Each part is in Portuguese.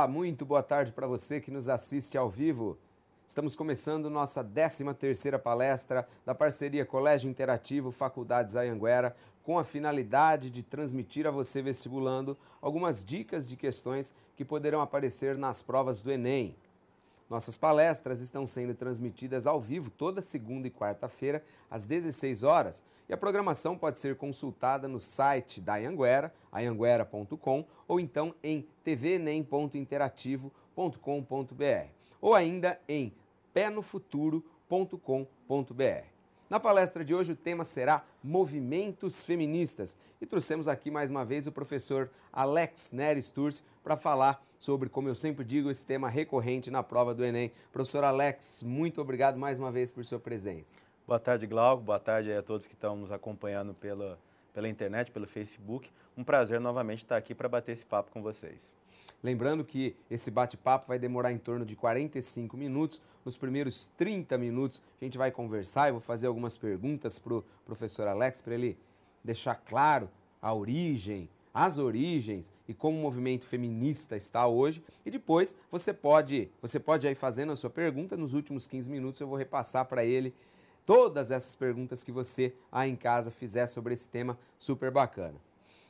Muito boa tarde para você que nos assiste ao vivo. Estamos começando nossa 13ª palestra da parceria Colégio Interativo Faculdades Anhanguera, com a finalidade de transmitir a você vestibulando algumas dicas de questões que poderão aparecer nas provas do Enem. Nossas palestras estão sendo transmitidas ao vivo toda segunda e quarta-feira, às 16 horas, e a programação pode ser consultada no site da Anhanguera, anhanguera.com, ou então em tvenem.interativo.com.br, ou ainda em penofuturo.com.br. Na palestra de hoje o tema será movimentos feministas e trouxemos aqui mais uma vez o professor Alex Neres Turci para falar sobre, como eu sempre digo, esse tema recorrente na prova do Enem. Professor Alex, muito obrigado mais uma vez por sua presença. Boa tarde, Glauco. Boa tarde a todos que estão nos acompanhando pela internet, pelo Facebook. Um prazer novamente estar aqui para bater esse papo com vocês. Lembrando que esse bate-papo vai demorar em torno de 45 minutos. Nos primeiros 30 minutos a gente vai conversar e vou fazer algumas perguntas para o professor Alex para ele deixar claro a origem, as origens e como o movimento feminista está hoje. E depois você pode aí fazendo a sua pergunta. Nos últimos 15 minutos eu vou repassar para ele todas essas perguntas que você aí em casa fizer sobre esse tema super bacana.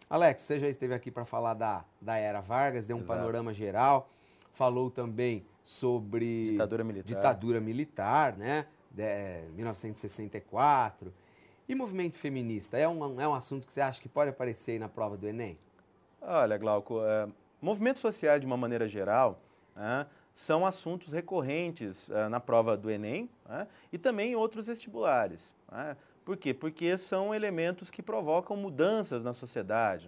Alex, você já esteve aqui para falar da Era Vargas, deu um panorama geral, falou também sobre ditadura militar, né? 1964. E movimento feminista, é um assunto que você acha que pode aparecer aí na prova do Enem? Olha, Glauco, movimentos sociais de uma maneira geral são assuntos recorrentes na prova do Enem e também em outros vestibulares. Por quê? Porque são elementos que provocam mudanças na sociedade,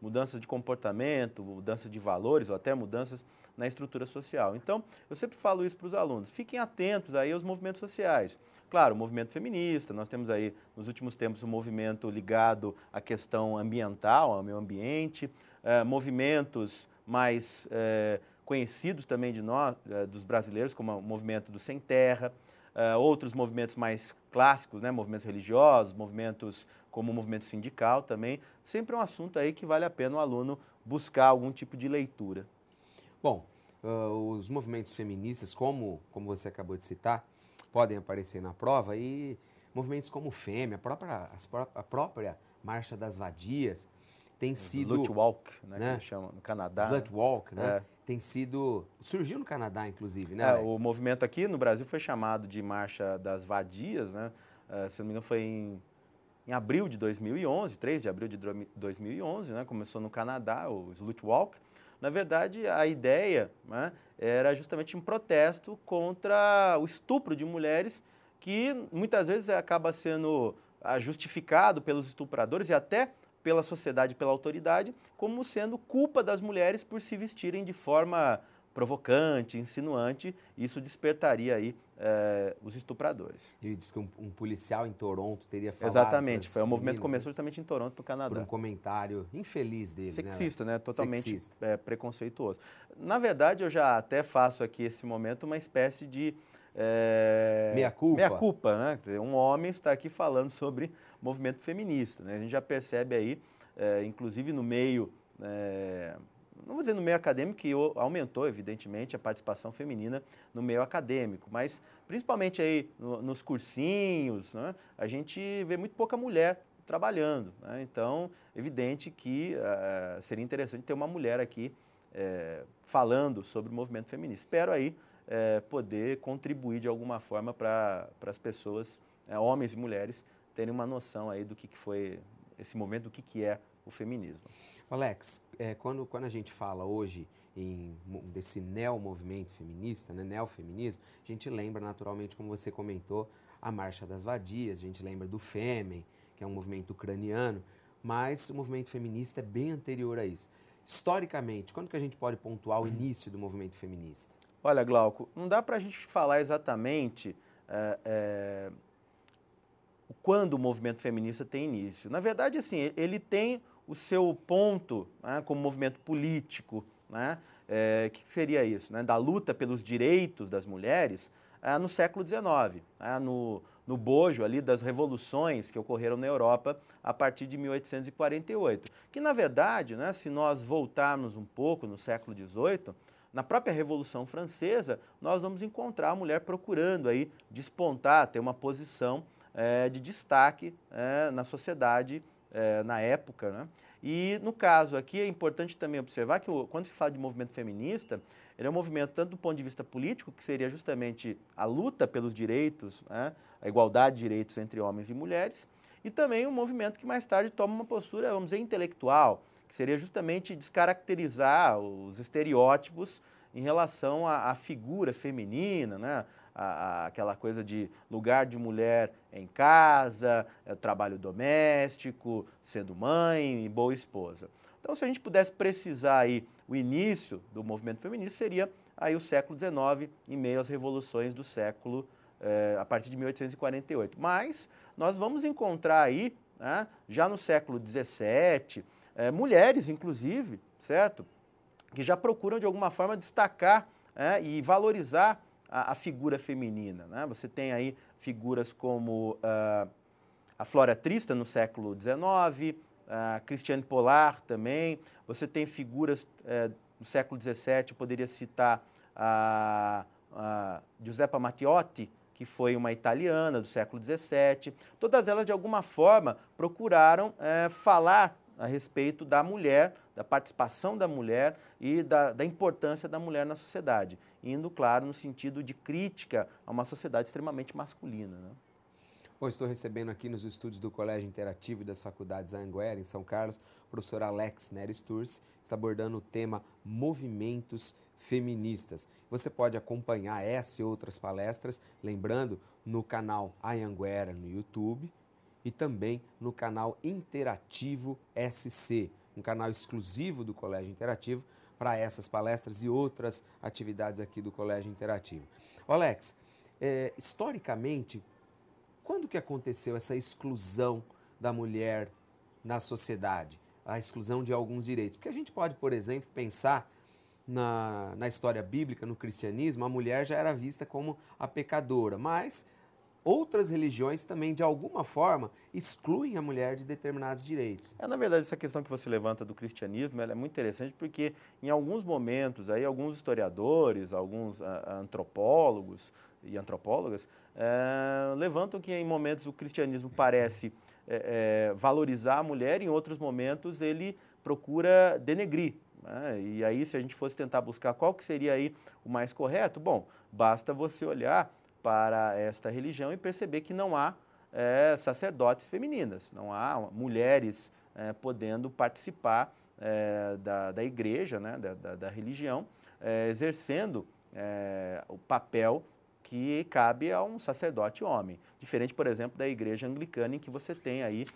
mudanças de comportamento, mudanças de valores ou até mudanças na estrutura social. Então, eu sempre falo isso para os alunos, fiquem atentos aí aos movimentos sociais. Claro, o movimento feminista, nós temos aí nos últimos tempos um movimento ligado à questão ambiental, ao meio ambiente, movimentos mais conhecidos também de nós, dos brasileiros, como o movimento do Sem Terra, outros movimentos mais clássicos, movimentos religiosos, movimentos como o movimento sindical também, sempre é um assunto aí que vale a pena o aluno buscar algum tipo de leitura. Bom, os movimentos feministas, como você acabou de citar, podem aparecer na prova e movimentos como o FEME, a própria Marcha das Vadias, tem sido... Slut Walk, que eles chamam no Canadá. Slut Walk, né? Tem sido... Surgiu no Canadá, inclusive, né, Alex? O movimento aqui no Brasil foi chamado de Marcha das Vadias, né? Se não me engano, foi em abril de 2011, 3 de abril de 2011, né? Começou no Canadá, o Slut Walk. Na verdade, a ideia era justamente um protesto contra o estupro de mulheres, que muitas vezes acaba sendo justificado pelos estupradores e até pela sociedade, pela autoridade, como sendo culpa das mulheres por se vestirem de forma provocante, insinuante. Isso despertaria aí os estupradores. E diz que um policial em Toronto teria falado... Exatamente, o movimento começou justamente em Toronto, no Canadá. Por um comentário infeliz dele, sexista, né? Totalmente sexista. Preconceituoso. Na verdade, eu já até faço aqui esse momento uma espécie de... meia-culpa, né? Quer dizer, um homem está aqui falando sobre movimento feminista, né? A gente já percebe aí, inclusive no meio, não vou dizer no meio acadêmico, que aumentou, evidentemente, a participação feminina no meio acadêmico, mas principalmente aí nos cursinhos, né? A gente vê muito pouca mulher trabalhando, né? Então, evidente que seria interessante ter uma mulher aqui falando sobre o movimento feminista. Espero aí poder contribuir de alguma forma para as pessoas, homens e mulheres, terem uma noção aí do que foi esse movimento, do que é o feminismo. Alex, quando a gente fala hoje desse neo-movimento feminista, né, neofeminismo, a gente lembra naturalmente, como você comentou, a Marcha das Vadias, a gente lembra do Fêmen, que é um movimento ucraniano, mas o movimento feminista é bem anterior a isso. Historicamente, quando que a gente pode pontuar o início do movimento feminista? Olha, Glauco, não dá para a gente falar exatamente quando o movimento feminista tem início. Na verdade, assim, ele tem o seu ponto como movimento político, que seria isso? Da luta pelos direitos das mulheres no século XIX, no bojo ali das revoluções que ocorreram na Europa a partir de 1848. Que, na verdade, se nós voltarmos um pouco no século XVIII, na própria Revolução Francesa, nós vamos encontrar a mulher procurando aí despontar, ter uma posição de destaque na sociedade na época, né? E no caso aqui é importante também observar que quando se fala de movimento feminista, ele é um movimento tanto do ponto de vista político, que seria justamente a luta pelos direitos, né, a igualdade de direitos entre homens e mulheres, e também um movimento que mais tarde toma uma postura, vamos dizer, intelectual, que seria justamente descaracterizar os estereótipos em relação à figura feminina, né? Aquela coisa de lugar de mulher em casa, trabalho doméstico, sendo mãe e boa esposa. Então, se a gente pudesse precisar aí o início do movimento feminista, seria aí o século XIX, em meio às revoluções do século, a partir de 1848. Mas nós vamos encontrar aí, né, já no século XVII, mulheres, inclusive, certo? Que já procuram, de alguma forma, destacar e valorizar a figura feminina, né? Você tem aí figuras como a Flora Trista, no século XIX, a Christiane Pollard também. Você tem figuras do século XVII, eu poderia citar a Giuseppa Matteotti, que foi uma italiana do século XVII. Todas elas, de alguma forma, procuraram falar a respeito da mulher, da participação da mulher e da importância da mulher na sociedade, indo, claro, no sentido de crítica a uma sociedade extremamente masculina, né? Hoje estou recebendo aqui nos estúdios do Colégio Interativo e das Faculdades Anhanguera, em São Carlos, o professor Alex Nery Sturz, que está abordando o tema movimentos feministas. Você pode acompanhar essa e outras palestras, lembrando, no canal Anhanguera no YouTube e também no canal Interativo SC, um canal exclusivo do Colégio Interativo para essas palestras e outras atividades aqui do Colégio Interativo. Alex, historicamente, quando que aconteceu essa exclusão da mulher na sociedade? A exclusão de alguns direitos? Porque a gente pode, por exemplo, pensar na história bíblica, no cristianismo, a mulher já era vista como a pecadora, mas outras religiões também, de alguma forma, excluem a mulher de determinados direitos. Na verdade, essa questão que você levanta do cristianismo, ela é muito interessante porque, em alguns momentos, aí, alguns historiadores, alguns antropólogos e antropólogas levantam que, em momentos, o cristianismo parece valorizar a mulher, em outros momentos, ele procura denegrir, né? E aí, se a gente fosse tentar buscar qual que seria aí o mais correto, bom, basta você olhar para esta religião e perceber que não há sacerdotes femininas, não há mulheres podendo participar da igreja, né, da religião, exercendo o papel que cabe a um sacerdote homem. Diferente, por exemplo, da igreja anglicana, em que você tem aí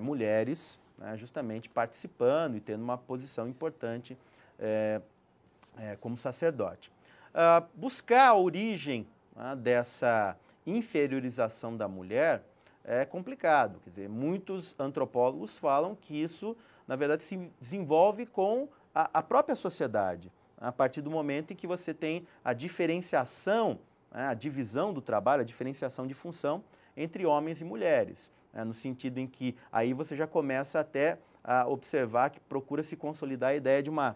mulheres, né, justamente participando e tendo uma posição importante como sacerdote. Buscar a origem dessa inferiorização da mulher é complicado. Quer dizer, muitos antropólogos falam que isso, na verdade, se desenvolve com a própria sociedade, a partir do momento em que você tem a diferenciação, a divisão do trabalho, a diferenciação de função entre homens e mulheres, no sentido em que aí você já começa até a observar que procura se consolidar a ideia de uma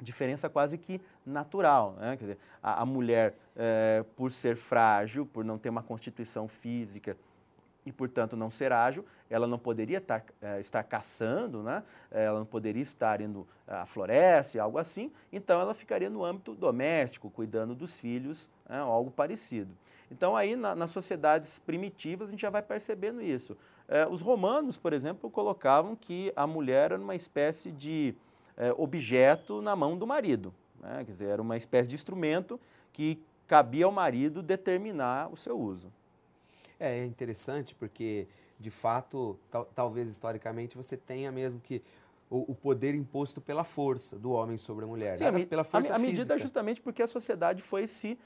diferença quase que natural, né? Quer dizer, a mulher, por ser frágil, por não ter uma constituição física e, portanto, não ser ágil, ela não poderia estar caçando, né? Ela não poderia estar indo à floresta, algo assim, então ela ficaria no âmbito doméstico, cuidando dos filhos, algo parecido. Então, aí, nas sociedades primitivas, a gente já vai percebendo isso. Os romanos, por exemplo, colocavam que a mulher era uma espécie de objeto na mão do marido, né? Quer dizer, era uma espécie de instrumento que cabia ao marido determinar o seu uso. É interessante porque, de fato, talvez historicamente você tenha mesmo que o poder imposto pela força do homem sobre a mulher, Sim, pela força a medida física. justamente porque a sociedade foi se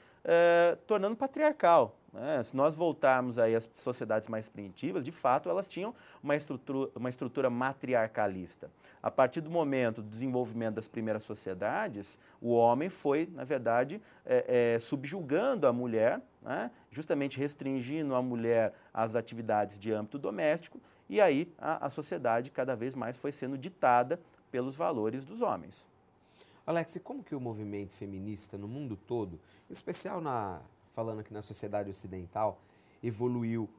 tornando patriarcal, né? Se nós voltarmos aí às sociedades mais primitivas, de fato elas tinham uma estrutura matriarcalista. A partir do momento do desenvolvimento das primeiras sociedades, o homem foi, na verdade, subjugando a mulher, né? Justamente restringindo a mulher às atividades de âmbito doméstico, e aí a sociedade cada vez mais foi sendo ditada pelos valores dos homens. Alex, e como que o movimento feminista no mundo todo, em especial falando aqui na sociedade ocidental, evoluiu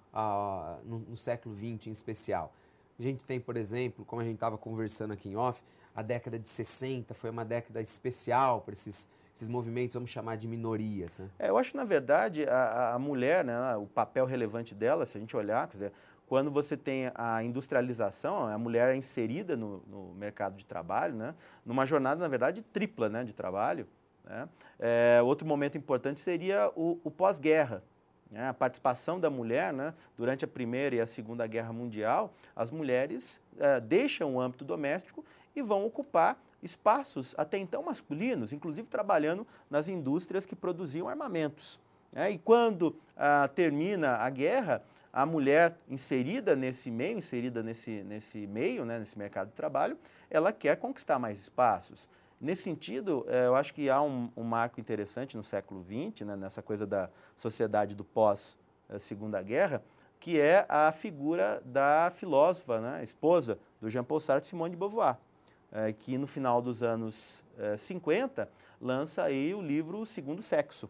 no século XX em especial? A gente tem, por exemplo, como a gente estava conversando aqui em off, a década de 60 foi uma década especial para esses movimentos, vamos chamar de minorias, né? Eu acho, na verdade, a mulher, né, o papel relevante dela, se a gente olhar, quer dizer, quando você tem a industrialização, a mulher é inserida no mercado de trabalho, né, numa jornada, na verdade, tripla, né, de trabalho. Né. Outro momento importante seria o pós-guerra. Né, a participação da mulher, né, durante a Primeira e a Segunda Guerra Mundial, as mulheres deixam o âmbito doméstico e vão ocupar espaços até então masculinos, inclusive trabalhando nas indústrias que produziam armamentos. E quando termina a guerra, a mulher inserida nesse meio, né, nesse mercado de trabalho, ela quer conquistar mais espaços. Nesse sentido, eu acho que há um marco interessante no século XX, né, nessa coisa da sociedade do pós-Segunda Guerra, que é a figura da filósofa, né, esposa do Jean-Paul Sartre, Simone de Beauvoir, que no final dos anos 50 lança aí o livro O Segundo Sexo,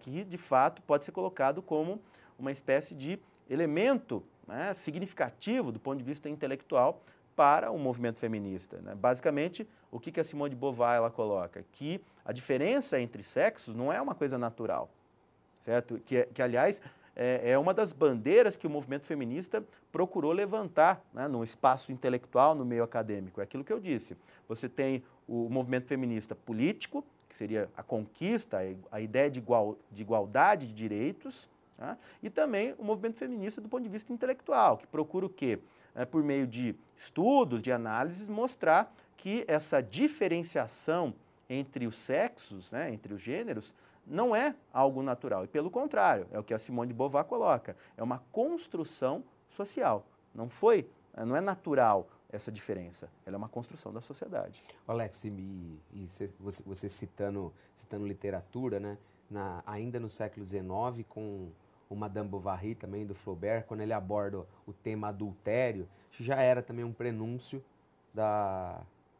que de fato pode ser colocado como uma espécie de elemento, né, significativo do ponto de vista intelectual para o movimento feminista. Né? Basicamente, o que a Simone de Beauvoir ela coloca? Que a diferença entre sexos não é uma coisa natural, certo? Que aliás, é uma das bandeiras que o movimento feminista procurou levantar, né, no espaço intelectual, no meio acadêmico. É aquilo que eu disse. Você tem o movimento feminista político, que seria a conquista, a ideia de igualdade de direitos, tá? E também o movimento feminista do ponto de vista intelectual, que procura o quê? Por meio de estudos, de análises, mostrar que essa diferenciação entre os sexos, né, entre os gêneros, não é algo natural. E pelo contrário, é o que a Simone de Beauvoir coloca, é uma construção social. Não é natural essa diferença, ela é uma construção da sociedade. Alex, você citando literatura, né? Ainda no século XIX, com o Madame Bovary também, do Flaubert, quando ele aborda o tema adultério, já era também um prenúncio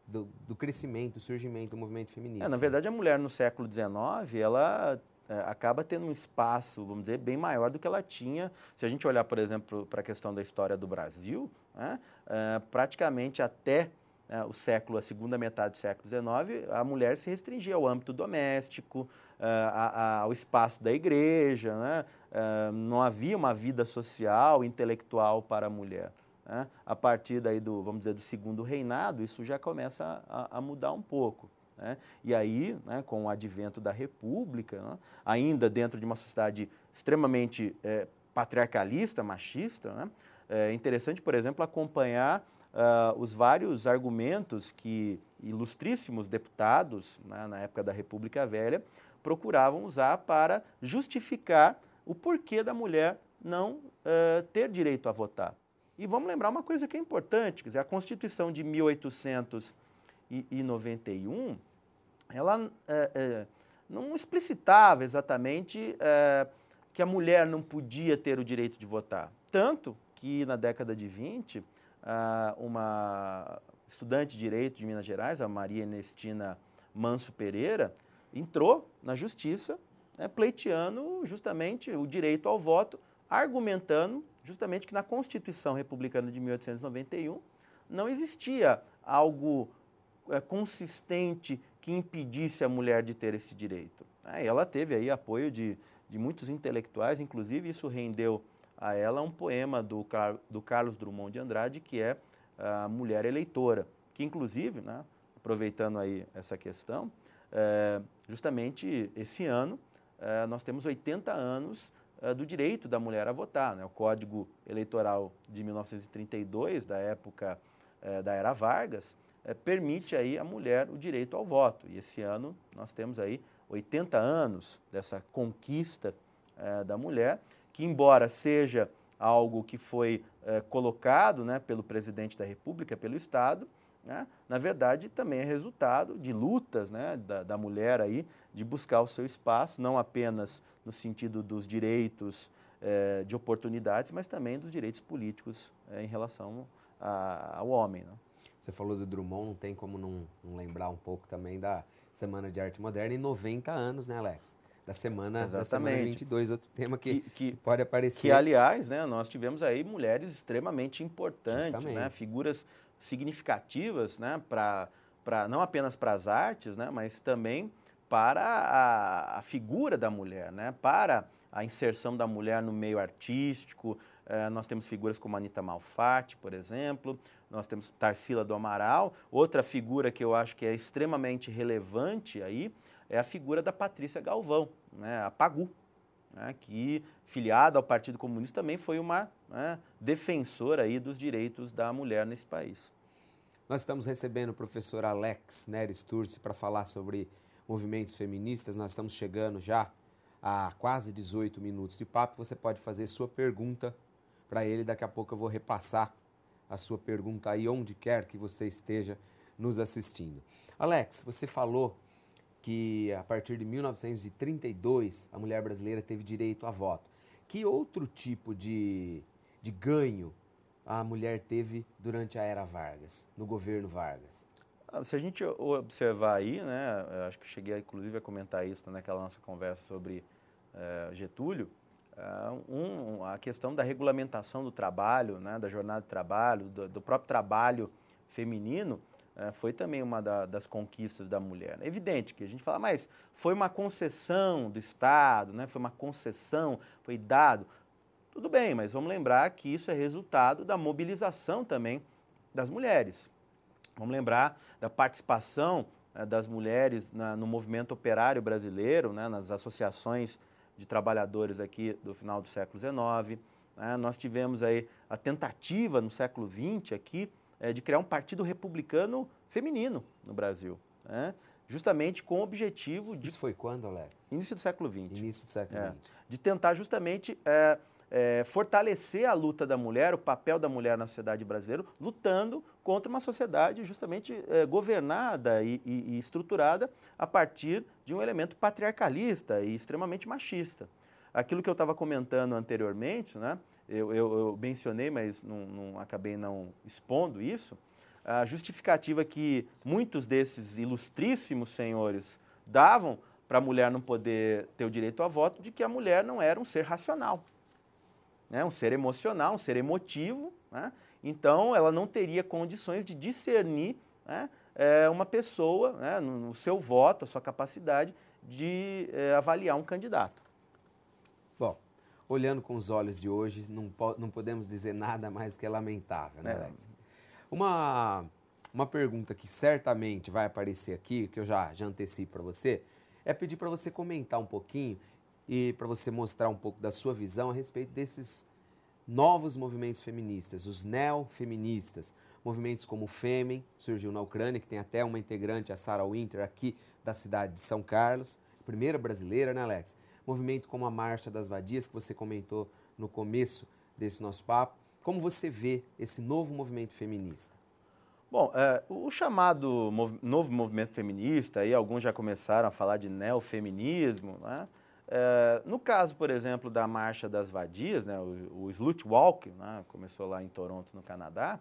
do crescimento, do surgimento do movimento feminista. Na verdade, a mulher no século XIX, ela acaba tendo um espaço, vamos dizer, bem maior do que ela tinha. Se a gente olhar, por exemplo, para a questão da história do Brasil, né, praticamente até a segunda metade do século XIX, a mulher se restringia ao âmbito doméstico, ao espaço da igreja, né, não havia uma vida social, intelectual para a mulher. Né? A partir daí vamos dizer, do segundo reinado, isso já começa a mudar um pouco. Né? E aí, né, com o advento da República, né, ainda dentro de uma sociedade extremamente patriarcalista, machista, né, é interessante, por exemplo, acompanhar os vários argumentos que ilustríssimos deputados, né, na época da República Velha, procuravam usar para justificar o porquê da mulher não ter direito a votar. E vamos lembrar uma coisa que é importante, quer dizer, a Constituição de 1891, ela não explicitava exatamente que a mulher não podia ter o direito de votar. Tanto que na década de 20, uma estudante de direito de Minas Gerais, a Maria Ernestina Manso Pereira, entrou na justiça, pleiteando justamente o direito ao voto, argumentando justamente que na Constituição Republicana de 1891 não existia algo consistente que impedisse a mulher de ter esse direito. Ela teve aí apoio de muitos intelectuais, inclusive isso rendeu a ela um poema do Carlos Drummond de Andrade, que é a Mulher Eleitora, que inclusive, né, aproveitando aí essa questão, justamente esse ano nós temos 80 anos do direito da mulher a votar. Né? O Código Eleitoral de 1932, da época da Era Vargas, permite aí à mulher o direito ao voto. E esse ano nós temos aí 80 anos dessa conquista da mulher, que embora seja algo que foi colocado, né, pelo presidente da República, pelo Estado, né, na verdade também é resultado de lutas, né, da mulher aí, de buscar o seu espaço, não apenas no sentido dos direitos de oportunidades, mas também dos direitos políticos em relação ao homem. Né? Você falou do Drummond, não tem como não lembrar um pouco também da Semana de Arte Moderna e 90 anos, né, Alex? Da semana 22, outro tema que pode aparecer. Que, aliás, né, nós tivemos aí mulheres extremamente importantes, né, Justamente. figuras significativas, né, não apenas para as artes, né, mas também para a figura da mulher, né, para a inserção da mulher no meio artístico. Nós temos figuras como Anita Malfatti, por exemplo, nós temos Tarsila do Amaral. Outra figura que eu acho que é extremamente relevante aí é a figura da Patrícia Galvão, né, a Pagu, né, que, filiada ao Partido Comunista, também foi uma, né, defensora aí dos direitos da mulher nesse país. Nós estamos recebendo o professor Alex Neres Turci para falar sobre movimentos feministas. Nós estamos chegando já a quase 18 minutos de papo. Você pode fazer sua pergunta para ele. Daqui a pouco eu vou repassar a sua pergunta aí onde quer que você esteja nos assistindo. Alex, você falou que a partir de 1932 a mulher brasileira teve direito a voto. Que outro tipo de ganho a mulher teve durante a era Vargas, no governo Vargas? Se a gente observar aí, né, acho que cheguei inclusive a comentar isso naquela nossa conversa sobre Getúlio, a questão da regulamentação do trabalho, né, da jornada de trabalho, do próprio trabalho feminino, foi também uma das conquistas da mulher. É evidente que a gente fala, mas foi uma concessão do Estado, né, foi uma concessão, foi dado. Tudo bem, mas vamos lembrar que isso é resultado da mobilização também das mulheres. Vamos lembrar da participação das mulheres no movimento operário brasileiro, né, nas associações de trabalhadores aqui do final do século XIX. Nós tivemos aí a tentativa no século XX aqui de criar um partido republicano feminino no Brasil, né, justamente com o objetivo de... Isso foi quando, Alex? Início do século XX. Início do século XX. De tentar justamente fortalecer a luta da mulher, o papel da mulher na sociedade brasileira, lutando contra uma sociedade justamente governada e estruturada a partir de um elemento patriarcalista e extremamente machista. Aquilo que eu estava comentando anteriormente, né, eu mencionei, mas acabei não expondo isso, a justificativa que muitos desses ilustríssimos senhores davam para a mulher não poder ter o direito a voto, de que a mulher não era um ser racional, né, um ser emocional, um ser emotivo, né, então ela não teria condições de discernir, né, uma pessoa, né, no seu voto, a sua capacidade de avaliar um candidato. Bom, olhando com os olhos de hoje, não podemos dizer nada mais que é lamentável, né, Alex? Uma pergunta que certamente vai aparecer aqui, que eu já antecipo para você, é pedir para você comentar um pouquinho e para você mostrar um pouco da sua visão a respeito desses novos movimentos feministas, os neofeministas, movimentos como o Fêmen, surgiu na Ucrânia, que tem até uma integrante, a Sarah Winter, aqui da cidade de São Carlos, primeira brasileira, né, Alex? Movimento como a Marcha das Vadias, que você comentou no começo desse nosso papo. Como você vê esse novo movimento feminista? Bom, o chamado novo movimento feminista, aí alguns já começaram a falar de neofeminismo, né? No caso, por exemplo, da Marcha das Vadias, né, o Slut Walk, né, começou lá em Toronto, no Canadá,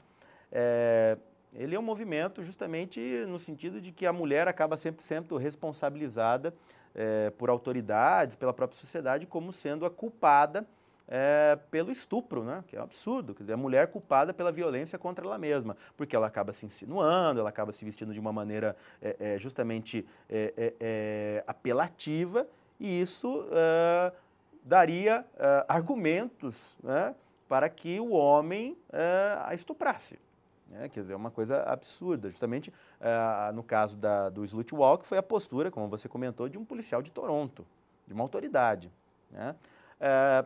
ele é um movimento justamente no sentido de que a mulher acaba sempre sendo responsabilizada por autoridades, pela própria sociedade, como sendo a culpada pelo estupro, né? Que é um absurdo. Quer dizer, a mulher culpada pela violência contra ela mesma, porque ela acaba se insinuando, ela acaba se vestindo de uma maneira justamente apelativa, e isso daria argumentos, né, para que o homem a estuprasse. Quer dizer, é uma coisa absurda. Justamente, no caso do Slut Walk, foi a postura, como você comentou, de um policial de Toronto, de uma autoridade, né?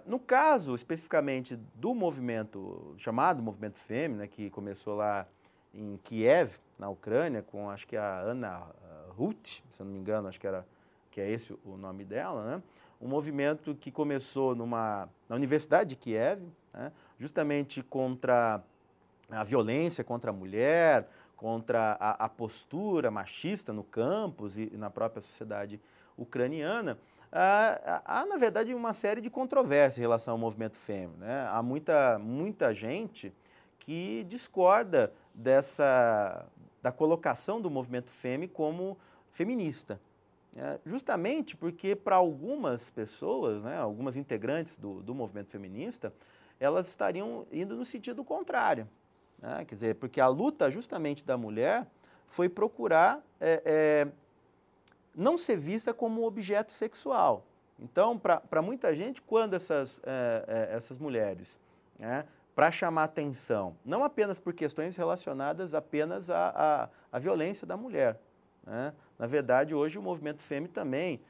No caso, especificamente, do movimento, chamado Movimento Fêmea, né, que começou lá em Kiev, na Ucrânia, com acho que a Anna Hut, se eu não me engano, acho que é esse o nome dela, né? Um movimento que começou na Universidade de Kiev, né, justamente contra a violência contra a mulher, contra a postura machista no campus e na própria sociedade ucraniana. Há, na verdade, uma série de controvérsias em relação ao movimento fêmea, né? Há muita gente que discorda da colocação do movimento FEME como feminista. Justamente porque para algumas pessoas, né, algumas integrantes do movimento feminista, elas estariam indo no sentido contrário. Né? Quer dizer, porque a luta justamente da mulher foi procurar não ser vista como objeto sexual. Então, para muita gente, quando essas mulheres, né, para chamar atenção, não apenas por questões relacionadas apenas à violência da mulher, né? Na verdade, hoje o movimento FEME também,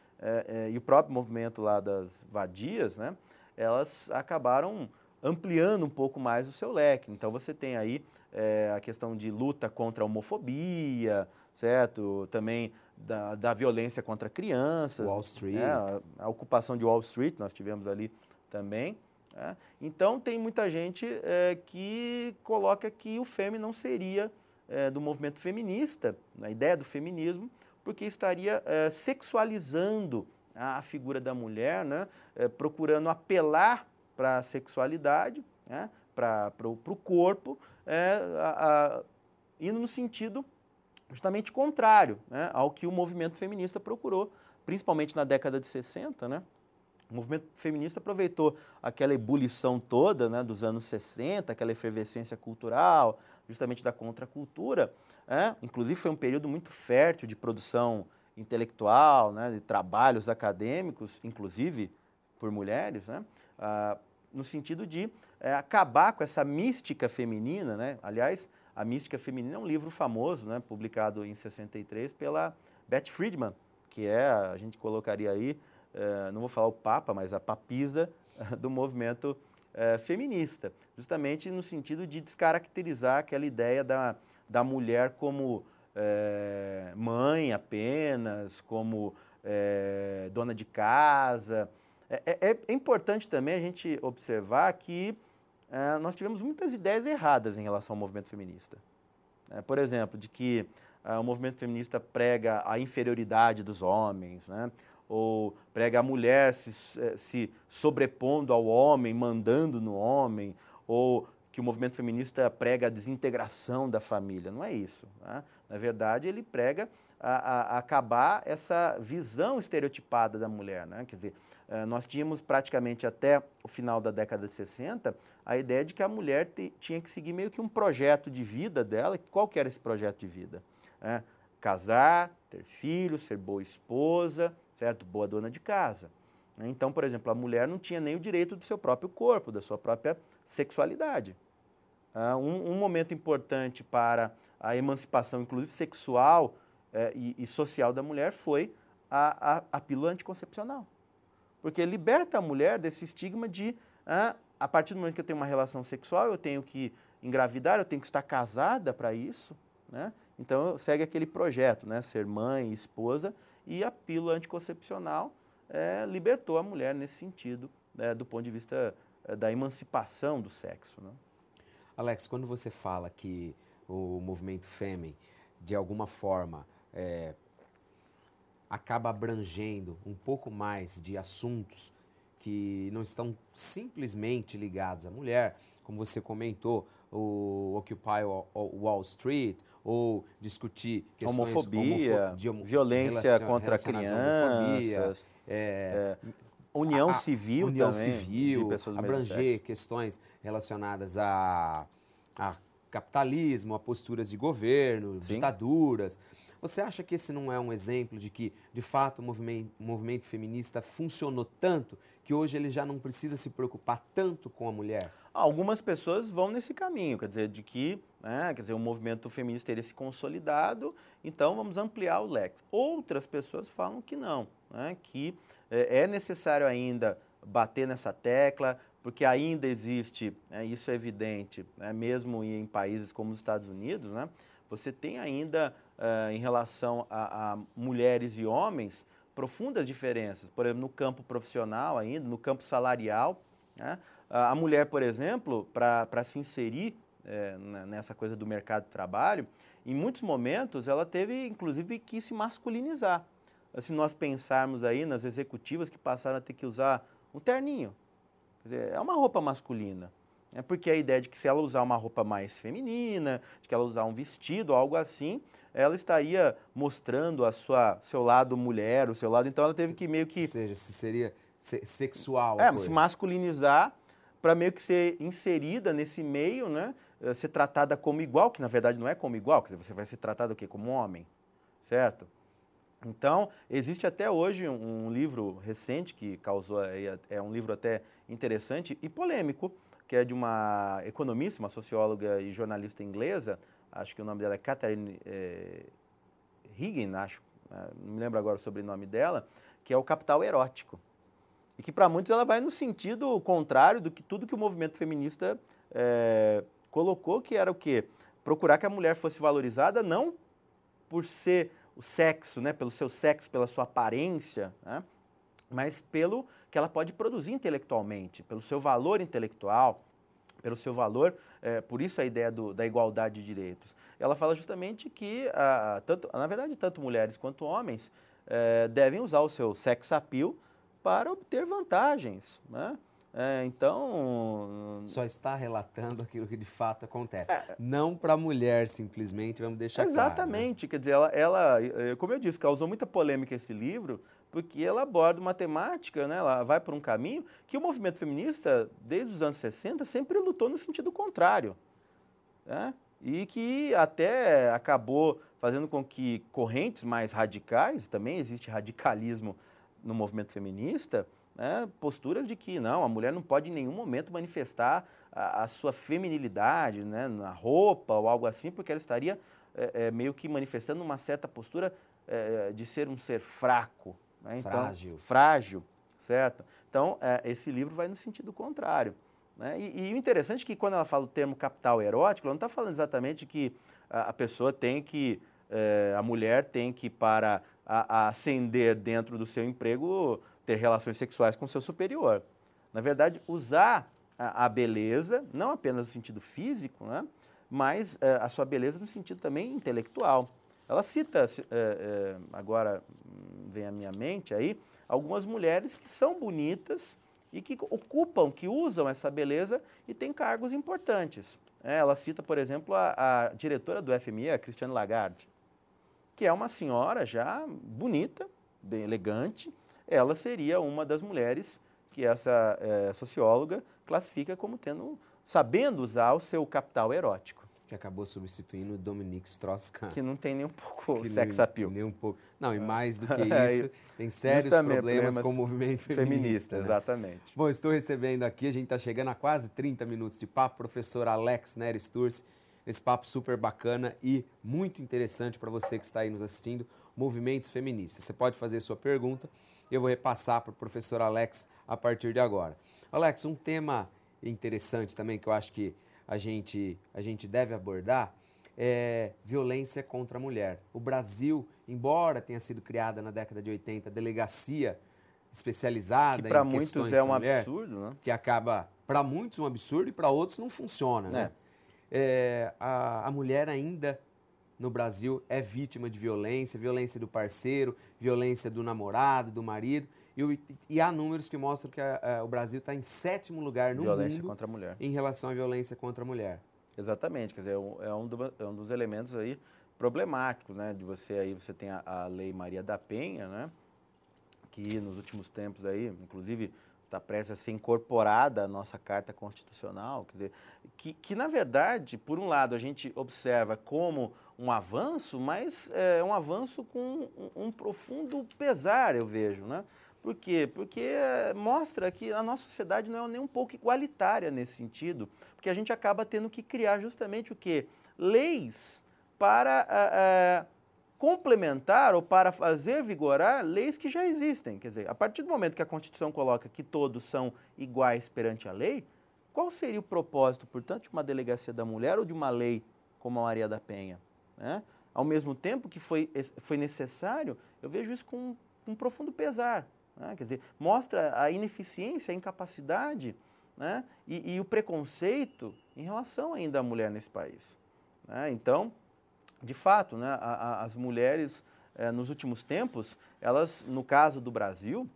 e o próprio movimento lá das vadias, né, elas acabaram ampliando um pouco mais o seu leque. Então, você tem aí a questão de luta contra a homofobia, certo? Também da violência contra crianças. Wall Street. A ocupação de Wall Street, nós tivemos ali também. Então, tem muita gente que coloca que o FEME não seria do movimento feminista, na ideia do feminismo, porque estaria sexualizando a figura da mulher, né? Procurando apelar para a sexualidade, né? Para o corpo, indo no sentido justamente contrário, né, ao que o movimento feminista procurou, principalmente na década de 60, né? O movimento feminista aproveitou aquela ebulição toda, né, dos anos 60, aquela efervescência cultural, justamente da contracultura, inclusive foi um período muito fértil de produção intelectual, né, de trabalhos acadêmicos, inclusive por mulheres, né, no sentido de acabar com essa mística feminina, né? Aliás, A Mística Feminina é um livro famoso, né, publicado em 63 pela Beth Friedman, que a gente colocaria aí, não vou falar o Papa, mas a papisa do movimento feminista, justamente no sentido de descaracterizar aquela ideia da mulher como mãe apenas, como dona de casa. É importante também a gente observar que nós tivemos muitas ideias erradas em relação ao movimento feminista. Por exemplo, de que o movimento feminista prega a inferioridade dos homens, né? Ou prega a mulher se sobrepondo ao homem, mandando no homem, ou que o movimento feminista prega a desintegração da família. Não é isso. Né? Na verdade, ele prega a acabar essa visão estereotipada da mulher. Né? Quer dizer, nós tínhamos praticamente até o final da década de 60 a ideia de que a mulher tinha que seguir meio que um projeto de vida dela. Qual que era esse projeto de vida? Casar, ter filhos, ser boa esposa, certo? Boa dona de casa. Então, por exemplo, a mulher não tinha nem o direito do seu próprio corpo, da sua própria sexualidade. Um momento importante para a emancipação, inclusive sexual e social da mulher, foi a pílula anticoncepcional. Porque liberta a mulher desse estigma de, a partir do momento que eu tenho uma relação sexual, eu tenho que engravidar, eu tenho que estar casada para isso, né? Então, segue aquele projeto, né? Ser mãe, esposa, e a pílula anticoncepcional libertou a mulher nesse sentido, né? Do ponto de vista da emancipação do sexo, né? Alex, quando você fala que o movimento Fêmea, de alguma forma, acaba abrangendo um pouco mais de assuntos que não estão simplesmente ligados à mulher, como você comentou, o Occupy Wall Street, ou discutir questões homofobia, violência contra crianças, união civil união também, civil, de pessoas do mesmo abranger sexo. questões relacionadas a capitalismo, a posturas de governo, Sim. ditaduras. Você acha que esse não é um exemplo de que, de fato, o movimento feminista funcionou tanto que hoje ele já não precisa se preocupar tanto com a mulher? Algumas pessoas vão nesse caminho, quer dizer, de que o movimento feminista teria se consolidado, então vamos ampliar o leque. Outras pessoas falam que não, né, que é necessário ainda bater nessa tecla, porque ainda existe, isso é evidente, mesmo em países como os Estados Unidos, né, você tem ainda, em relação a mulheres e homens, profundas diferenças. Por exemplo, no campo profissional ainda, no campo salarial, né, a mulher, por exemplo, para se inserir nessa coisa do mercado de trabalho, em muitos momentos ela teve, inclusive, que se masculinizar. Se nós pensarmos aí nas executivas que passaram a ter que usar um terninho, quer dizer, é uma roupa masculina. É porque a ideia de que se ela usar uma roupa mais feminina, de que ela usar um vestido, algo assim, ela estaria mostrando seu lado mulher, o seu lado. Então ela teve que meio Ou que seja, se seria sexual a se coisa. masculinizar para meio que ser inserida nesse meio, né? Ser tratada como igual, que na verdade não é como igual, quer dizer, você vai ser tratada o quê? Como homem, certo? Então, existe até hoje um livro recente que causou, é um livro até interessante e polêmico, que é de uma economista, uma socióloga e jornalista inglesa, acho que o nome dela é Catherine Higgin, acho, não me lembro agora o sobrenome dela, que é o Capital Erótico. E que para muitos ela vai no sentido contrário do que tudo que o movimento feminista colocou, que era o quê? Procurar que a mulher fosse valorizada não por ser o sexo, né, pelo seu sexo, pela sua aparência, né, mas pelo que ela pode produzir intelectualmente, pelo seu valor intelectual, pelo seu valor, por isso a ideia da igualdade de direitos. Ela fala justamente que, na verdade, tanto mulheres quanto homens devem usar o seu sex appeal para obter vantagens, né? Então... Só está relatando aquilo que de fato acontece. Não para a mulher, simplesmente, vamos deixar claro. Né? Exatamente, quer dizer, como eu disse, causou muita polêmica esse livro, porque ela aborda uma temática, né, ela vai por um caminho que o movimento feminista, desde os anos 60, sempre lutou no sentido contrário, né? E que até acabou fazendo com que correntes mais radicais, também existe radicalismo no movimento feminista, né, posturas de que não, a mulher não pode em nenhum momento manifestar a sua feminilidade, né, na roupa ou algo assim, porque ela estaria meio que manifestando uma certa postura de ser um ser fraco. Né? Então, frágil, certo? Então, esse livro vai no sentido contrário. Né? E o interessante é que quando ela fala o termo capital erótico, ela não está falando exatamente que a pessoa tem que, a mulher tem que, para ascender dentro do seu emprego, ter relações sexuais com o seu superior. Na verdade, usar a beleza, não apenas no sentido físico, né, mas a sua beleza no sentido também intelectual. Ela cita, agora vem à minha mente aí, algumas mulheres que são bonitas e que ocupam, que usam essa beleza e têm cargos importantes. Ela cita, por exemplo, a diretora do FMI, a Christine Lagarde, que é uma senhora já bonita, bem elegante. Ela seria uma das mulheres que essa socióloga classifica como sabendo usar o seu capital erótico. Que acabou substituindo o Dominique Strauss-Kahn. Que não tem nem um pouco sex appeal. Nem um pouco. Não, e mais do que isso, tem sérios problemas com o movimento feminista. Né? Exatamente. Bom, estou recebendo aqui, a gente está chegando a quase 30 minutos de papo, professor Alex Nery Sturz, esse papo super bacana e muito interessante para você que está aí nos assistindo, movimentos feministas. Você pode fazer sua pergunta e eu vou repassar para o professor Alex a partir de agora. Alex, um tema interessante também que eu acho que a gente deve abordar é violência contra a mulher. O Brasil, embora tenha sido criada na década de 80 delegacia especializada que em para questões muitos é um mulher, absurdo, né? que acaba, para muitos, um absurdo e para outros não funciona. Né? A mulher ainda no Brasil é vítima de violência, violência do parceiro, violência do namorado, do marido. E há números que mostram que o Brasil está em 7º lugar no violência mundo contra a mulher. Em relação à violência contra a mulher. Exatamente, quer dizer, é um dos elementos aí problemáticos, né? De você tem a Lei Maria da Penha, né? Que nos últimos tempos aí, inclusive, está prestes a ser incorporada à nossa Carta Constitucional, quer dizer, que na verdade, por um lado, a gente observa como um avanço, mas é um avanço com um profundo pesar, eu vejo, né? Por quê? Porque mostra que a nossa sociedade não é nem um pouco igualitária nesse sentido, porque a gente acaba tendo que criar justamente o quê? Leis para complementar ou para fazer vigorar leis que já existem. Quer dizer, a partir do momento que a Constituição coloca que todos são iguais perante a lei, qual seria o propósito, portanto, de uma delegacia da mulher ou de uma lei como a Maria da Penha? Né? Ao mesmo tempo que foi necessário, eu vejo isso com um profundo pesar. Né? Quer dizer, mostra a ineficiência, a incapacidade, né? e o preconceito em relação ainda à mulher nesse país. Né? Então, de fato, né, as mulheres, nos últimos tempos, elas, no caso do Brasil,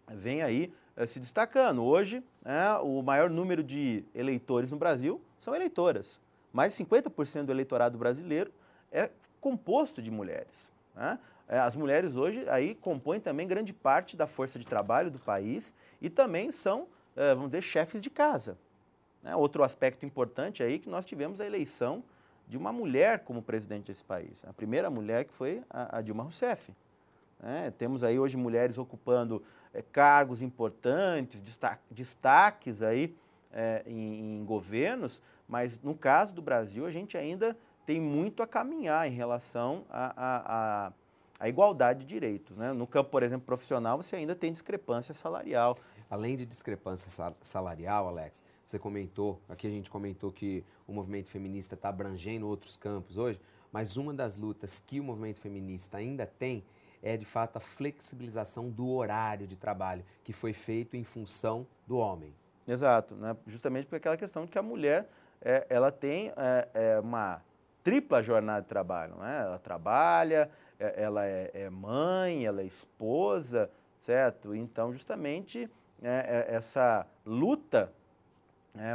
vêm aí se destacando. Hoje, o maior número de eleitores no Brasil são eleitoras. Mais de 50% do eleitorado brasileiro é composto de mulheres, né? As mulheres hoje aí compõem também grande parte da força de trabalho do país e também são, vamos dizer, chefes de casa. Outro aspecto importante aí que nós tivemos a eleição de uma mulher como presidente desse país. A primeira mulher que foi a Dilma Rousseff. Temos aí hoje mulheres ocupando cargos importantes, destaques aí em governos, mas no caso do Brasil a gente ainda tem muito a caminhar em relação à igualdade de direitos, né? No campo, por exemplo, profissional, você ainda tem discrepância salarial. Além de discrepância salarial, Alex, você comentou, aqui a gente comentou que o movimento feminista está abrangendo outros campos hoje, mas uma das lutas que o movimento feminista ainda tem é, de fato, a flexibilização do horário de trabalho, que foi feito em função do homem. Exato, né? Justamente por aquela questão de que a mulher ela tem uma tripla jornada de trabalho, né? Ela trabalha, ela é mãe, ela é esposa, certo? Então, justamente, essa luta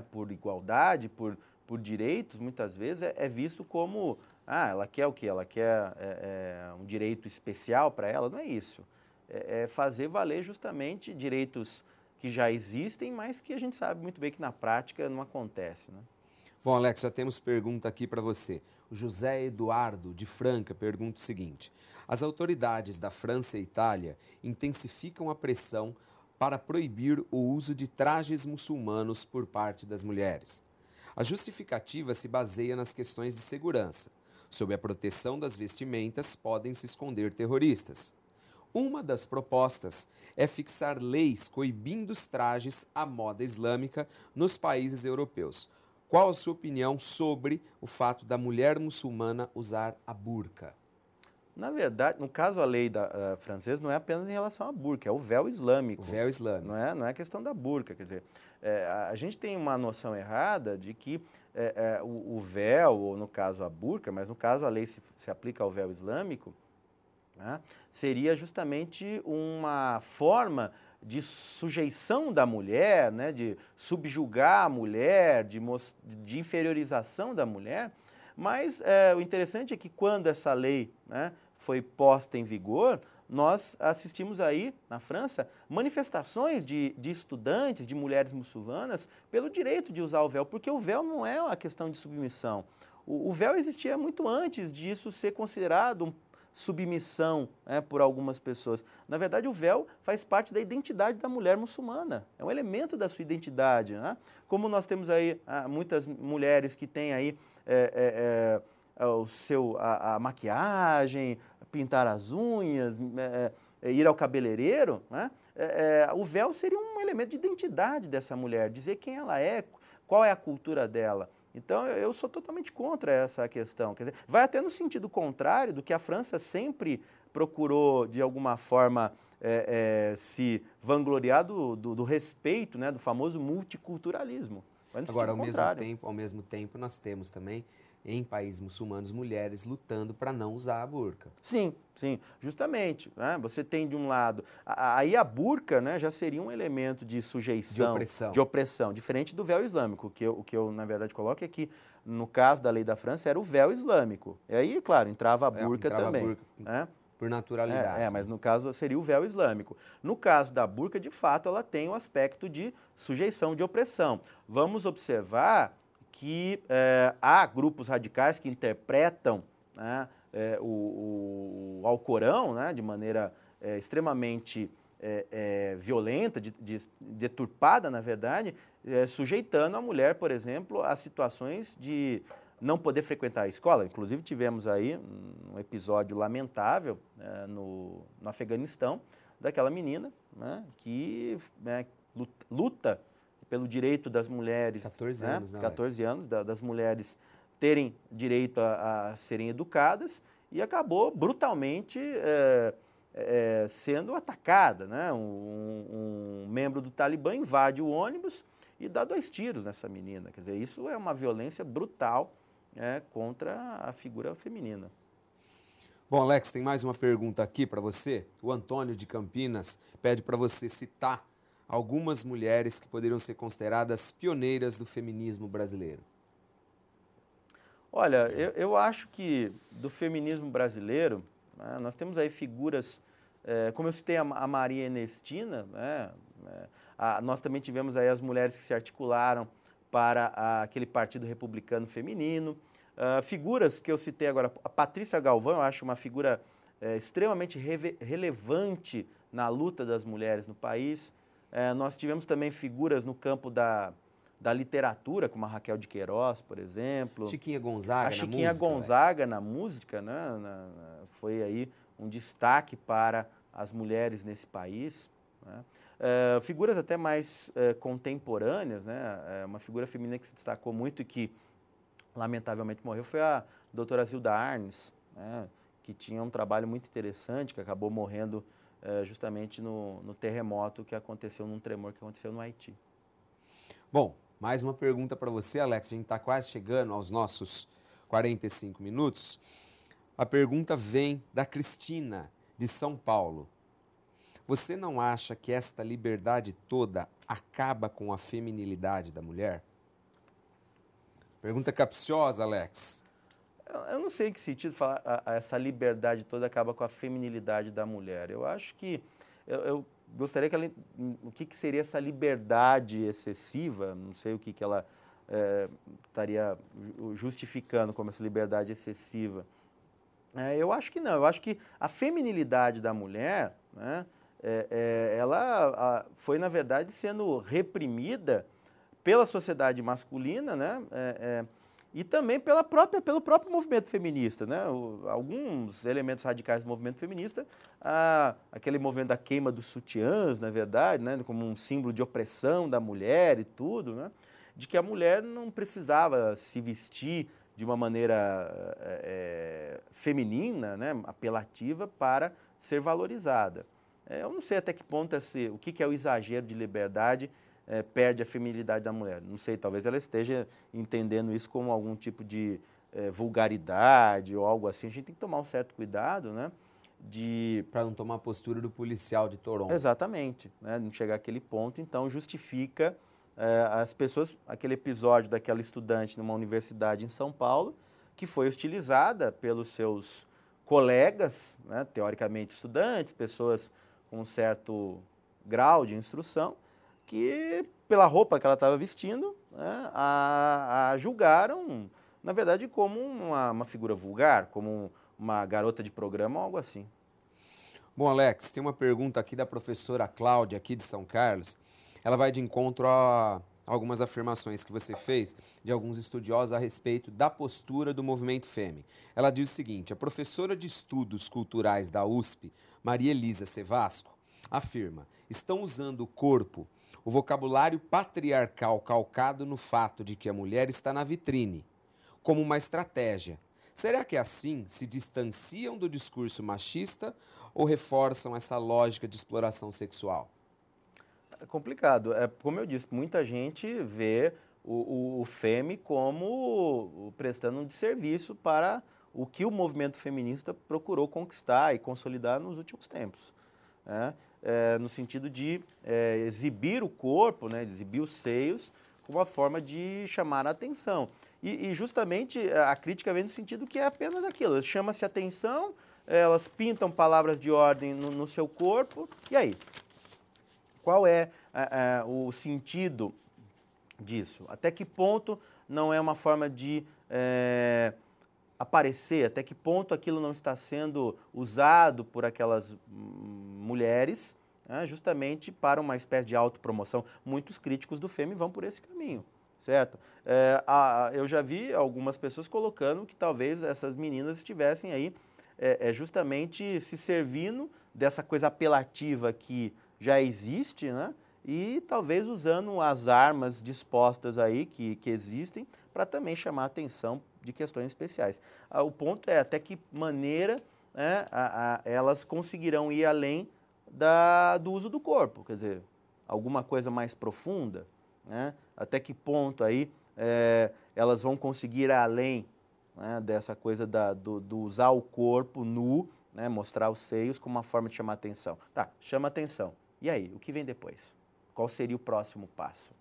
por igualdade, por direitos, muitas vezes é visto como, ela quer o quê? Ela quer um direito especial para ela? Não é isso. É fazer valer justamente direitos que já existem, mas que a gente sabe muito bem que na prática não acontece, né? Bom, Alex, já temos pergunta aqui para você. O José Eduardo, de Franca, pergunta o seguinte: as autoridades da França e Itália intensificam a pressão para proibir o uso de trajes muçulmanos por parte das mulheres. A justificativa se baseia nas questões de segurança. Sob a proteção das vestimentas, podem se esconder terroristas. Uma das propostas é fixar leis coibindo os trajes à moda islâmica nos países europeus. Qual a sua opinião sobre o fato da mulher muçulmana usar a burca? Na verdade, no caso a lei francesa não é apenas em relação à burca, é o véu islâmico. O véu islâmico. Não é a questão da burca, quer dizer, a gente tem uma noção errada de que o véu, ou no caso a burca, mas no caso a lei se aplica ao véu islâmico, né, seria justamente uma forma de sujeição da mulher, né, de subjugar a mulher, de inferiorização da mulher, mas o interessante é que quando essa lei, né, foi posta em vigor, nós assistimos aí, na França, manifestações de estudantes, de mulheres muçulmanas, pelo direito de usar o véu, porque o véu não é uma questão de submissão. O véu existia muito antes disso ser considerado submissão por algumas pessoas. Na verdade, o véu faz parte da identidade da mulher muçulmana, é um elemento da sua identidade, né? Como nós temos aí muitas mulheres que têm aí a maquiagem, pintar as unhas, ir ao cabeleireiro, né? O véu seria um elemento de identidade dessa mulher, dizer quem ela é, qual é a cultura dela. Então, eu sou totalmente contra essa questão. Quer dizer, vai até no sentido contrário do que a França sempre procurou, de alguma forma, se vangloriar do respeito, né, do famoso multiculturalismo. Agora, ao mesmo tempo, nós temos também, em países muçulmanos, mulheres lutando para não usar a burca. Sim, sim, justamente, né? Você tem de um lado, aí a burca, né, já seria um elemento de sujeição, de opressão, diferente do véu islâmico. O que eu na verdade coloco é que, no caso da lei da França, era o véu islâmico. E aí, claro, entrava a burca também. A burca, né? Por naturalidade. Mas no caso seria o véu islâmico. No caso da burca, de fato, ela tem o aspecto de sujeição, de opressão. Vamos observar que há grupos radicais que interpretam, né, o Alcorão, né, de maneira extremamente violenta, deturpada, na verdade, sujeitando a mulher, por exemplo, a situações de não poder frequentar a escola. Inclusive, tivemos aí um episódio lamentável no Afeganistão, daquela menina, né, que luta pelo direito das mulheres, 14 anos, né, 14 anos, das mulheres terem direito a serem educadas, e acabou brutalmente sendo atacada, né? Um membro do Talibã invade o ônibus e dá 2 tiros nessa menina. Quer dizer, isso é uma violência brutal contra a figura feminina. Bom, Alex, tem mais uma pergunta aqui para você. O Antônio de Campinas pede para você citar algumas mulheres que poderiam ser consideradas pioneiras do feminismo brasileiro? Olha, eu acho que do feminismo brasileiro, né, nós temos aí figuras, como eu citei a Maria Ernestina, né, nós também tivemos aí as mulheres que se articularam para aquele Partido Republicano Feminino. Figuras que eu citei agora, a Patrícia Galvão, eu acho uma figura extremamente relevante na luta das mulheres no país. Nós tivemos também figuras no campo da literatura, como a Raquel de Queiroz, por exemplo. Chiquinha Gonzaga a Chiquinha Gonzaga na música, né, foi aí um destaque para as mulheres nesse país, né. Figuras até mais contemporâneas, né, uma figura feminina que se destacou muito e que lamentavelmente morreu foi a doutora Zilda Arnes, né, que tinha um trabalho muito interessante, que acabou morrendo justamente no terremoto que aconteceu, num tremor que aconteceu no Haiti. Bom, mais uma pergunta para você, Alex. A gente está quase chegando aos nossos 45 minutos. A pergunta vem da Cristina, de São Paulo. Você não acha que esta liberdade toda acaba com a feminilidade da mulher? Pergunta capciosa, Alex. Eu não sei em que sentido falar essa liberdade toda acaba com a feminilidade da mulher. Eu acho que eu gostaria que ela, o que seria essa liberdade excessiva, não sei o que ela estaria justificando como essa liberdade excessiva. Eu acho que não, eu acho que a feminilidade da mulher, né, ela foi, na verdade, sendo reprimida pela sociedade masculina, né, e também pelo próprio movimento feminista, né? Alguns elementos radicais do movimento feminista, aquele movimento da queima dos sutiãs, na verdade, né? Como um símbolo de opressão da mulher e tudo, né? De que a mulher não precisava se vestir de uma maneira feminina, né? Apelativa, para ser valorizada. Eu não sei até que ponto o que é o exagero de liberdade perde a feminilidade da mulher. Não sei, talvez ela esteja entendendo isso como algum tipo de vulgaridade ou algo assim. A gente tem que tomar um certo cuidado, né? Para não tomar a postura do policial de Toronto. Exatamente, né? Não chegar àquele ponto, então justifica as pessoas, aquele episódio daquela estudante numa universidade em São Paulo, que foi hostilizada pelos seus colegas, né? Teoricamente estudantes, pessoas com um certo grau de instrução, que, pela roupa que ela estava vestindo, né, a julgaram, na verdade, como uma figura vulgar, como uma garota de programa ou algo assim. Bom, Alex, tem uma pergunta aqui da professora Cláudia, aqui de São Carlos. Ela vai de encontro a algumas afirmações que você fez de alguns estudiosos a respeito da postura do movimento Femme. Ela diz o seguinte: a professora de Estudos Culturais da USP, Maria Elisa Sevasco, afirma: estão usando o corpo, o vocabulário patriarcal calcado no fato de que a mulher está na vitrine, como uma estratégia. Será que assim se distanciam do discurso machista ou reforçam essa lógica de exploração sexual? É complicado. Como eu disse, muita gente vê o Femme como prestando um desserviço para o que o movimento feminista procurou conquistar e consolidar nos últimos tempos, né? No sentido de exibir o corpo, né, exibir os seios, como uma forma de chamar a atenção. E justamente a crítica vem no sentido que é apenas aquilo, chama-se atenção, elas pintam palavras de ordem no seu corpo, e aí? Qual é o sentido disso? Até que ponto não é uma forma de aparecer, até que ponto aquilo não está sendo usado por aquelas mulheres, né, justamente para uma espécie de autopromoção. Muitos críticos do Femme vão por esse caminho, certo? Eu já vi algumas pessoas colocando que talvez essas meninas estivessem aí justamente se servindo dessa coisa apelativa que já existe, né, e talvez usando as armas dispostas aí que existem para também chamar a atenção de questões especiais. O ponto é até que maneira, né, elas conseguirão ir além do uso do corpo, quer dizer, alguma coisa mais profunda, né? Até que ponto aí elas vão conseguir ir além, né, dessa coisa do usar o corpo nu, né, mostrar os seios como uma forma de chamar atenção. Tá, chama atenção. E aí, o que vem depois? Qual seria o próximo passo?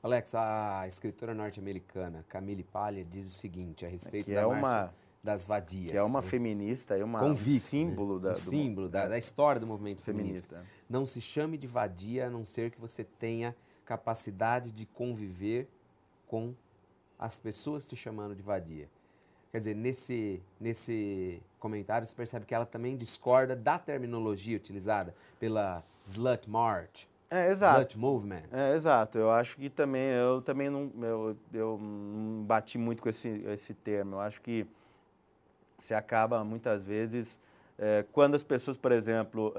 Alex, a escritora norte-americana Camille Paglia diz o seguinte a respeito Que da é marcha das vadias. Que é uma né? feminista, é um Convicta, símbolo, né? Da história do movimento feminista. Não se chame de vadia a não ser que você tenha capacidade de conviver com as pessoas te chamando de vadia. Quer dizer, nesse comentário você percebe que ela também discorda da terminologia utilizada pela Slut March, exato. Slut Movement. Exato. Eu acho que eu também não bati muito com esse termo. Eu acho que se acaba muitas vezes quando as pessoas, por exemplo,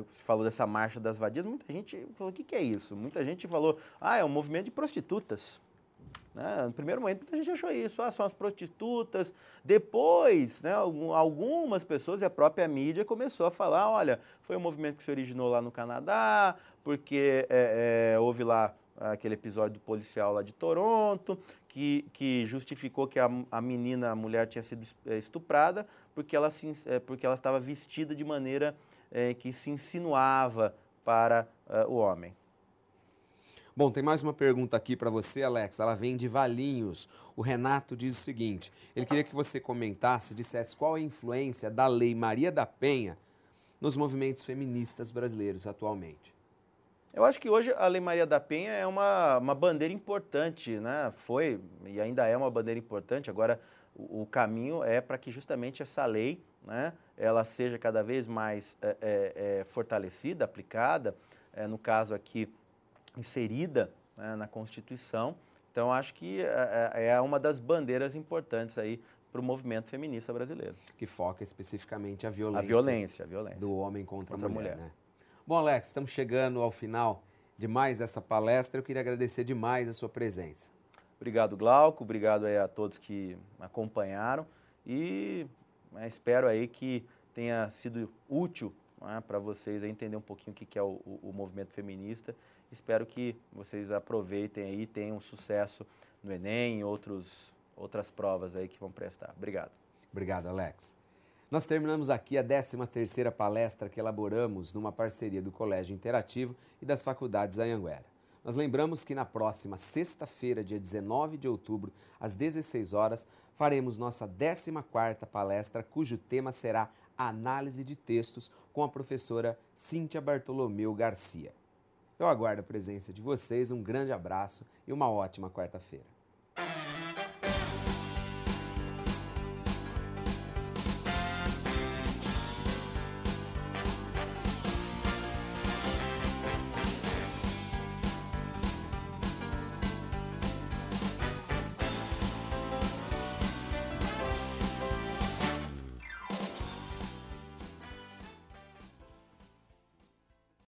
você falou dessa marcha das vadias, muita gente falou, o que é isso? Muita gente falou, é um movimento de prostitutas. Né? No primeiro momento, muita gente achou isso, são as prostitutas. Depois, né, algumas pessoas e a própria mídia começou a falar, olha, foi um movimento que se originou lá no Canadá, porque houve lá aquele episódio do policial lá de Toronto, que justificou que a mulher tinha sido estuprada, porque ela estava vestida de maneira que se insinuava para o homem. Bom, tem mais uma pergunta aqui para você, Alex. Ela vem de Valinhos. O Renato diz o seguinte: ele queria que você comentasse, dissesse qual a influência da Lei Maria da Penha nos movimentos feministas brasileiros atualmente. Eu acho que hoje a Lei Maria da Penha é uma bandeira importante, né? Foi e ainda é uma bandeira importante. Agora, o caminho é para que justamente essa lei, né, ela seja cada vez mais fortalecida, aplicada, no caso aqui, inserida, né, na Constituição. Então, acho que é uma das bandeiras importantes aí para o movimento feminista brasileiro. Que foca especificamente a violência. A violência. Do homem contra a mulher. Né? Bom, Alex, estamos chegando ao final de mais essa palestra. Eu queria agradecer demais a sua presença. Obrigado, Glauco. Obrigado aí a todos que acompanharam. E espero aí que tenha sido útil, né, para vocês entender um pouquinho o que é o movimento feminista. Espero que vocês aproveitem aí, tenham sucesso no Enem e outras provas aí que vão prestar. Obrigado. Obrigado, Alex. Nós terminamos aqui a 13ª palestra que elaboramos numa parceria do Colégio Interativo e das Faculdades Anhanguera. Nós lembramos que na próxima sexta-feira, dia 19 de outubro, às 16 horas, faremos nossa 14ª palestra, cujo tema será Análise de Textos, com a professora Cíntia Bartolomeu Garcia. Eu aguardo a presença de vocês, um grande abraço e uma ótima quarta-feira.